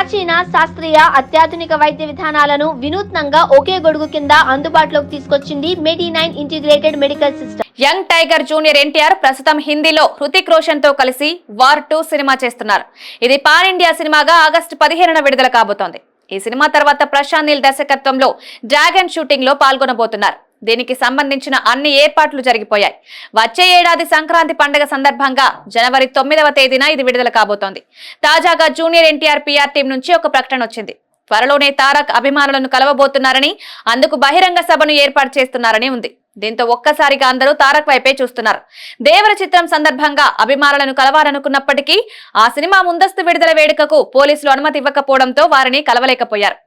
ప్రాచీన శాస్త్రీయ అత్యాధునిక వైద్య విధానాలను వినూత్నంగా ఒకే గొడుగు కింద అందుబాటులోకి తీసుకొచ్చింది మెడి9 integrated medical system. Young tiger junior NTR ప్రస్తుతం హిందీలో హృతిక్ రోషన్ తో కలిసి వార్ 2 సినిమా చేస్తున్నారు. ఇది పాన్ ఇండియా సినిమాగా ఆగస్టు 15న విడుదల కాబోతోంది. ఈ సినిమా తర్వాత ప్రశాంత్ నీల్ దర్శకత్వంలో డ్రాగన్ షూటింగ్ లో పాల్గొనబోతున్నారు. దీనికి సంబంధించిన అన్ని ఏర్పాట్లు జరిగిపోయాయి. వచ్చే ఏడాది సంక్రాంతి పండుగ సందర్భంగా జనవరి 9వ తేదీన ఇది విడుదల కాబోతోంది. తాజాగా జూనియర్ ఎన్టీఆర్ పిఆర్ టీం నుంచి ఒక ప్రకటన వచ్చింది. త్వరలోనే తారక్ అభిమానులను కలవబోతున్నారని, అందుకు బహిరంగ సభను ఏర్పాటు చేస్తున్నారని ఉంది. దీంతో ఒక్కసారిగా అందరూ తారక్ వైపే చూస్తున్నారు. దేవర చిత్రం సందర్భంగా అభిమానులను కలవాలనుకున్నప్పటికీ ఆ సినిమా ముందస్తు విడుదల వేడుకకు పోలీసులు అనుమతి ఇవ్వకపోవడంతో వారిని కలవలేకపోయారు.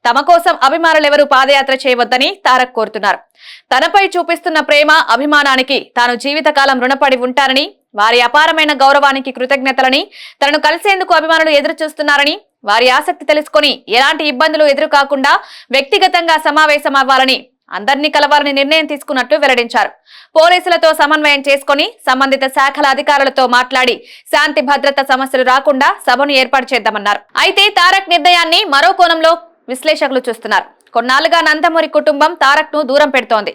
తమ కోసం అభిమానులెవరూ పాదయాత్ర చేయవద్దని తారక్ కోరుతున్నారు. తనపై చూపిస్తున్న ప్రేమ, అభిమానానికి తాను జీవితకాలం రుణపడి ఉంటారని, వారి అపారమైన గౌరవానికి కృతజ్ఞతలని, తనను కలిసేందుకు అభిమానులు ఎదురు చూస్తున్నారని, వారి ఆసక్తి తెలుసుకొని ఎలాంటి ఇబ్బందులు ఎదురు కాకుండా వ్యక్తిగతంగా సమావేశం అవ్వాలని, అందరినీ కలవాలని నిర్ణయం తీసుకున్నట్లు వెల్లడించారు. పోలీసులతో సమన్వయం చేసుకుని సంబంధిత శాఖల అధికారులతో మాట్లాడి శాంతి భద్రత సమస్యలు రాకుండా సభను ఏర్పాటు చేద్దామన్నారు. అయితే తారక్ నిర్ణయాన్ని మరో కోణంలో విశ్లేషకులు చూస్తున్నారు. కొన్నాళ్లుగా నందమూరి కుటుంబం తారక్ ను దూరం పెడుతోంది.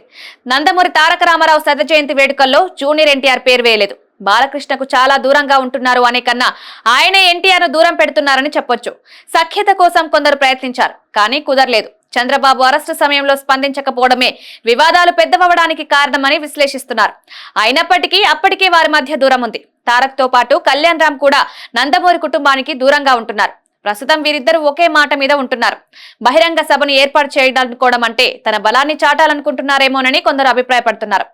నందమూరి తారక రామారావు శత జయంతి వేడుకల్లో జూనియర్ ఎన్టీఆర్ పేరు వేయలేదు. బాలకృష్ణకు చాలా దూరంగా ఉంటున్నారు అనే కన్నా ఆయనే ఎన్టీఆర్ ను దూరం పెడుతున్నారని చెప్పొచ్చు. సఖ్యత కోసం కొందరు ప్రయత్నించారు, కానీ కుదరలేదు. చంద్రబాబు అరెస్టు సమయంలో స్పందించకపోవడమే వివాదాలు పెద్దవడానికి కారణమని విశ్లేషిస్తున్నారు. అయినప్పటికీ అప్పటికే వారి మధ్య దూరం ఉంది. తారక్ తో పాటు కళ్యాణ్ రామ్ కూడా నందమూరి కుటుంబానికి దూరంగా ఉంటున్నారు. ప్రస్తుతం వీరిద్దరూ ఒకే మాట మీద ఉంటున్నారు. బహిరంగ సభను ఏర్పాటు చేయాలనుకోవడం అంటే తన బలాన్ని చాటాలనుకుంటున్నారేమోనని కొందరు అభిప్రాయపడుతున్నారు.